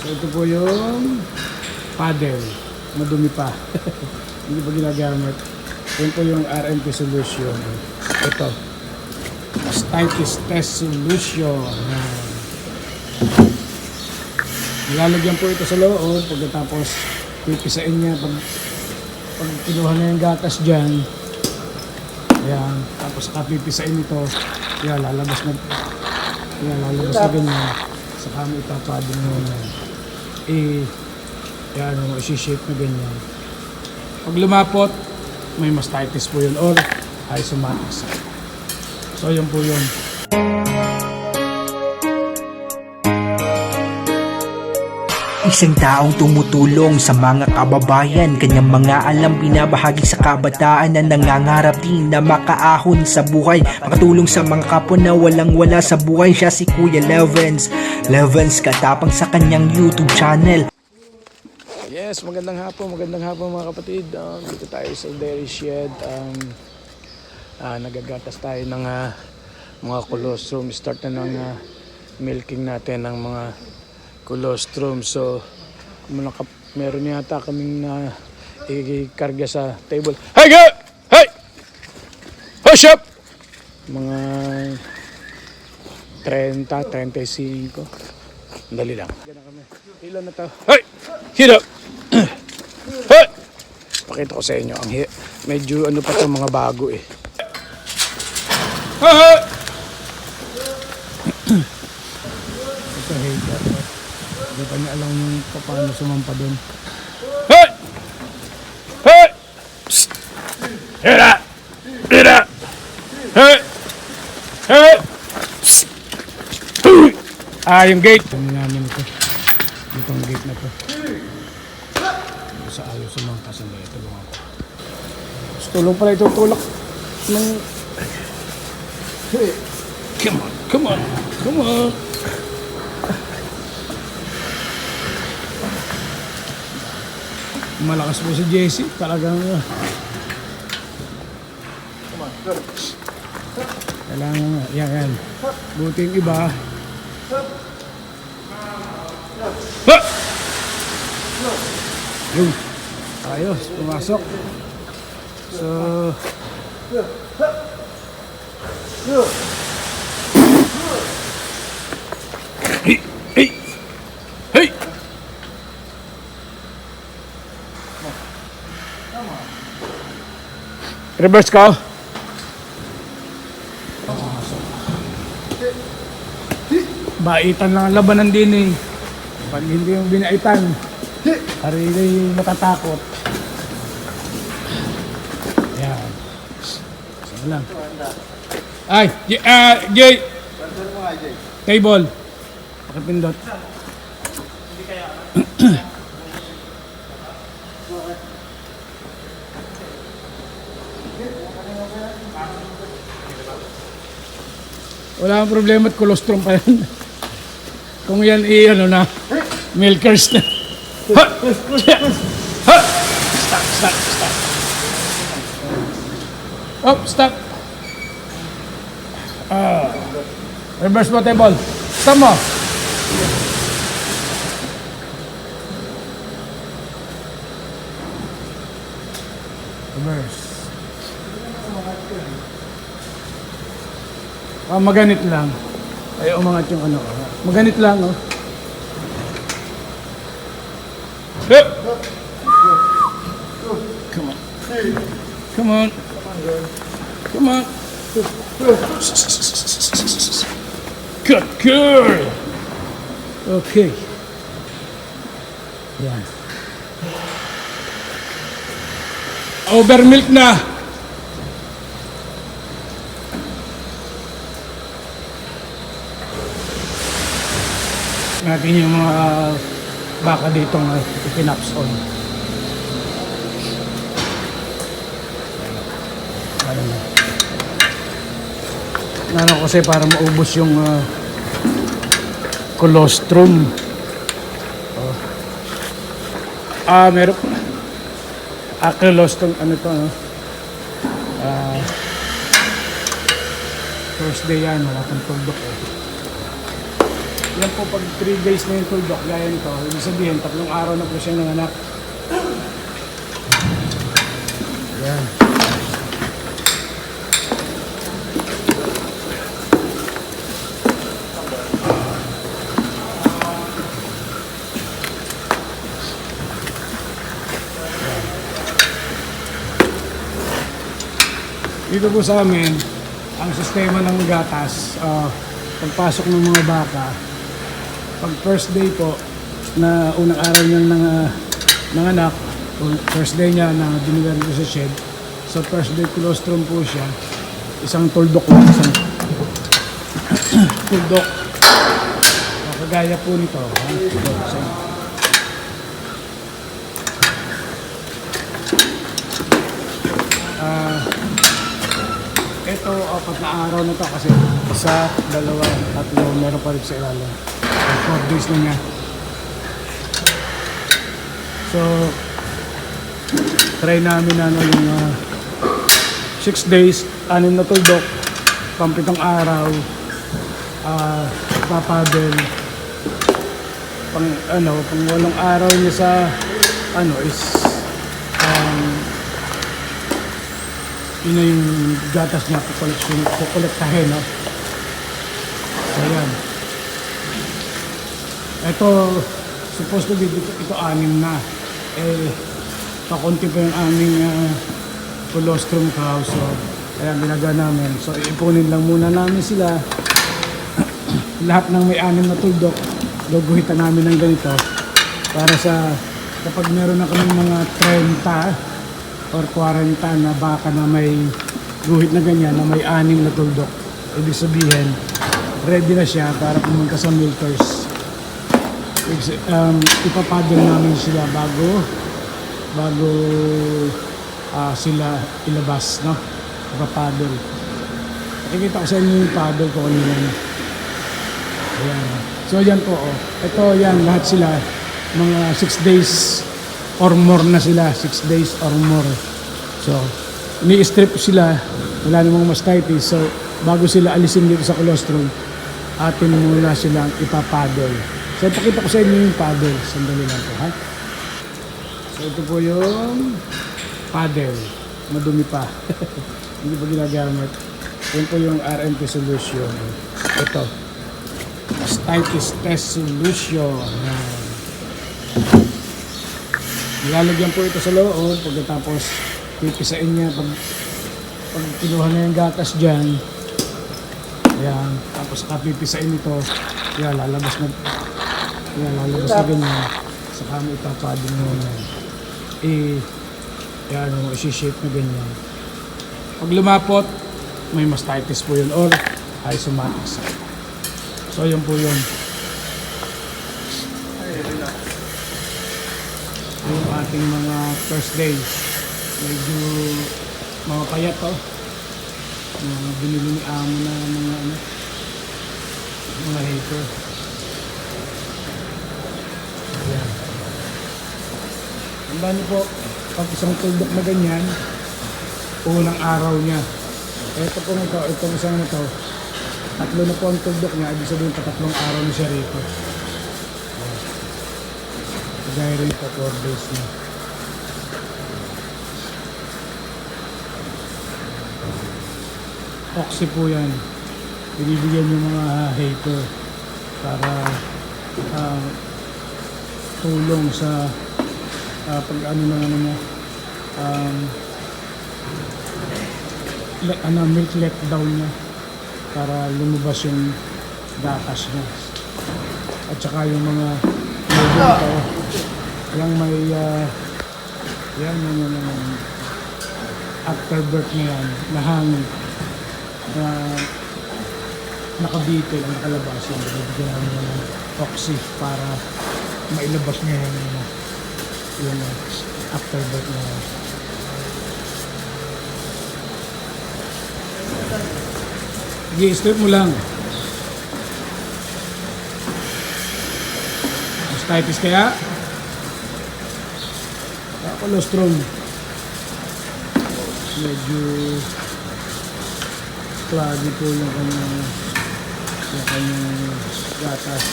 So ito po yung paddle. Madumi pa. Hindi pa ginagamit. Yan po yung RMP solution. Ito. Mastitis test solution. Nilalagyan po ito sa loob. Pagkatapos pipisain niya. Pag kinuha na yung gatas dyan. Ayan. Tapos pipisain ito. Yan, lalabas na. Yan, lalabas na ganyan. Saka mo ipapadin mo na. Yan, isi-shape na ganyan. Pag lumapot, may mastitis po yun or isomatics. So, yun po yun. Isang taong tumutulong sa mga kababayan, kanyang mga alam binabahagi sa kabataan na nangangarap din na makaahon sa buhay, makatulong sa mga kapwa na walang-wala sa buhay. Siya si Kuya Levens. Levens katapang sa kanyang YouTube channel. Yes, magandang hapon mga kapatid. Dito tayo sa dairy shed. Nagagatas tayo ng mga colostrum. Start na ng milking natin ng mga colostrum. So, meron yata kaming na ikarga sa table. Hey, go! Hey! Push up! Mga 30, 35. Dali lang. Ilan na to? Hey! Hit up! Hey! Pakita ko sa inyo. Medyo ano pa itong mga bago eh. Hey! Ito hater. Hindi pa niya alam yung paano sumampa doon. Hey! Hey! Psst! Hira! Hira! Hey! Hey! Psst! Yung gate. Ano namin ito? Itong gate na to. Sa ayos sumampa sa mga ito. Tulong pala ito tulak ng... Hey! Come on! Come on! Come on! Malakas po si Jesse, talagang kailangan nga, yan. Buti yung iba. Yung ayos, pumasok. So hey! Hey! Hey! Reverse ka. Baitan lang ang labanan din eh. Pag hindi yung binaitan, harili matatakot. Yan. Sige lang. Ay, Jay. Table. Pakipindot. Hindi kaya. Wala akong problema at colostrum pa yan. Kung yan ano na, milkers na. Ha! Ha! Stop. Oh, stop. Reverse mo table. Stop mo. Reverse. Maganit lang. Ay, umangat yung ano. Maganit lang, oh. Come on. Come on. Come on. Good girl. Okay. Yan. Overmilk na. Natin yung mga baka dito na ipinaps on. Ano kasi para maubos yung colostrum. Meron colostrum ano to, no? First day yan, wala pang tuldok eh. Yan po pag 3 days na yung tuldok, gaya nito, ibig sabihin, 3 araw na po siya nanganak. Yan. Dito po sa amin, ang sistema ng gatas, pagpasok ng mga baka, pag first day po, na unang araw niyang nanganak, first day niya na diniwan ko sa shed, so first day colostrum po siya, isang tuldok lang, isang tuldok. Kagaya po nito, ito, 4 na araw na to kasi 1, 2, 3, meron pa rin sa ilalim. 4 days na niya. So, try namin yung 6 days, 6 na tuldok, 7 araw, papadel, pang 8 araw niya sa is yun na yung gatas niya kukolektahin, no? So yan, ito supposed to be ito 6 na, pakunti pa yung aming colostrum cow, so kaya ginagawa namin, so ipunin lang muna namin sila. Lahat ng may 6 na tuldok guguhitan namin ng ganito para sa kapag meron na kami mga 30 or 40 na baka na may guhit na ganyan, na may 6 na tuldok, ibig sabihin ready na siya para pumunta sa milkers. Ipapadol namin sila bago sila ilabas, no? Ipapadol. Nakikita ko sa inyo yung paddle ko kanina. Ayan. So yan po, ito yan, lahat sila mga 6 days or more na sila, 6 days or more. So, ini-strip sila, wala namang mastitis. So, bago sila alisin dito sa colostrum, atin muna silang ipapaddle. So, ipakita ko sa inyo yung paddle. Sandali lang po, ha? So, ito po yung paddle. Madumi pa. Hindi pa ginagamit. Yan po yung RMP solution. Ito. Mastitis test solution. Ilalagyan po ito sa loob, pagkatapos pipisain niya pag kinuha na yung gatas dyan. Ayan, tapos pipisain ito. Ayan, lalabas na ganyan. Saka mo ipapadin mo na. Ayan, isi-shape na ganyan. Pag lumapot, may mastitis po yun or isomatics. So, yun po yun. Yung ating mga first days, medyo mga payat to, mga binili ni amo na mga hater. Ayan. Tandaan niyo po, pag isang tuldok na ganyan, unang araw niya. Ito po ito, itong isang na to, 3 na po ang tuldok niya, ibig sabihin pa 3 araw na siya rito. Gaya rin po 4 days na. Oxy po yan. Binibigyan yung mga hater para tulong sa pag milk letdown niya para lumabas yung gatas niya. At saka yung mga ito, yung may yan afterbirth na yan, nahangin na nakabitil ang nakalabas yung bigyan namin ng oxy para mailabas niya yung afterbirth na yan. I-strip mo lang. Mastitis kaya? Colostrum. Medyo klagi po yung kanyang gatas.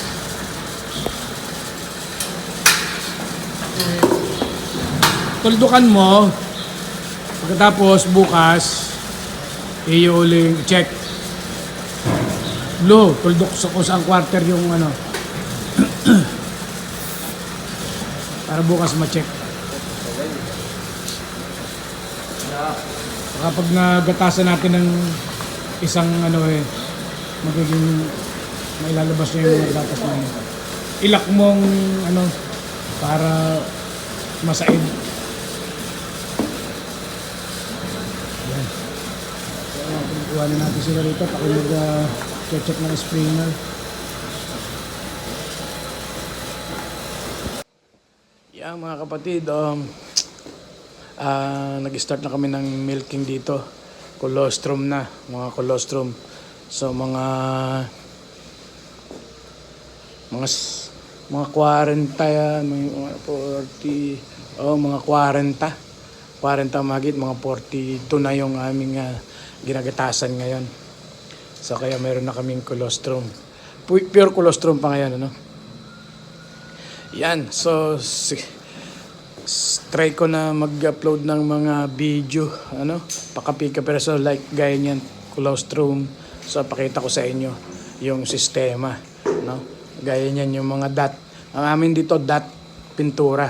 Tuldukan mo. Pagkatapos bukas, iuling check. Blue, tuldok sa kung saan quarter yung ano. Para bukas ma-check. Kapag nagatasan natin ng isang ano magiging mailalabas na yung gatas na yun. Ilak mong ano para masaid. Yan. Kuha na natin sila rito. Ako mag-check ng springer. Yan mga kapatid, nag-start na kami ng milking dito. Colostrum na, mga colostrum. So mga 40 yan, mga 40, mga 40 magit, mga 42 na yung aming ginagatasan ngayon. So kaya meron na kaming colostrum. Pure colostrum pa ngayon, ano? Yan, so try ko na mag-upload ng mga video, ano, pakapika pero like gaya niyan, colostrum. So pakita ko sa inyo yung sistema, no? Gaya niyan yung mga dot. Ang amin dito dot pintura.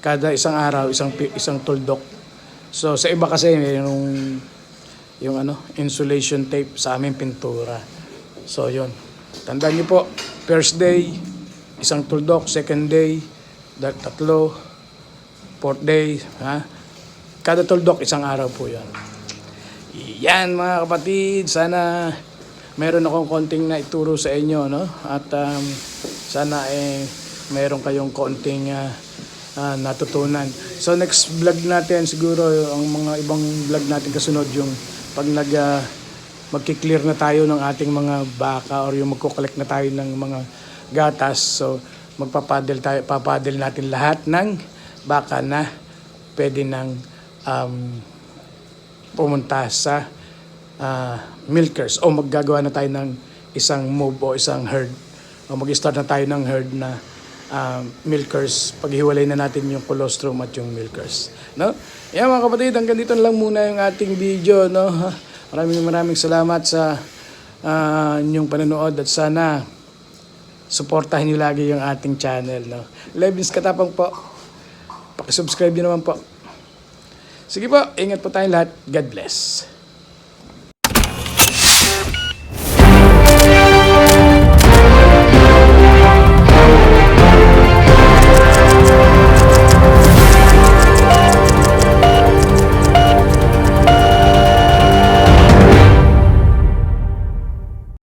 Kada isang araw isang tuldok. So sa iba kasi yung ano, insulation tape, sa amin pintura. So yun. Tandaan niyo po, first day isang tuldok, second day tatlo, fourth day, ha? Kada tuldok isang araw po 'yan. Yan mga kapatid, sana meron akong konting na ituro sa inyo, no? At sana meron kayong konting natutunan. So next vlog natin siguro, ang mga ibang vlog natin kasunod yung pag magki-clear na tayo ng ating mga baka or yung magko-collect na tayo ng mga gatas. So magpapadel tayo, papadel natin lahat ng baka na pwede nang pumunta sa milkers, o maggagawa na tayo ng isang move o isang herd, o mag-start na tayo ng herd na milkers. Paghiwalay na natin yung colostrum at yung milkers, no? Yan mga kapatid, hanggang dito na lang muna yung ating video, no? Maraming salamat sa inyong panonood, at sana suportahan niyo lagi yung ating channel, no? Levins Katapang po, pakisubscribe niyo naman po. Sige po, ingat po tayong lahat. God bless.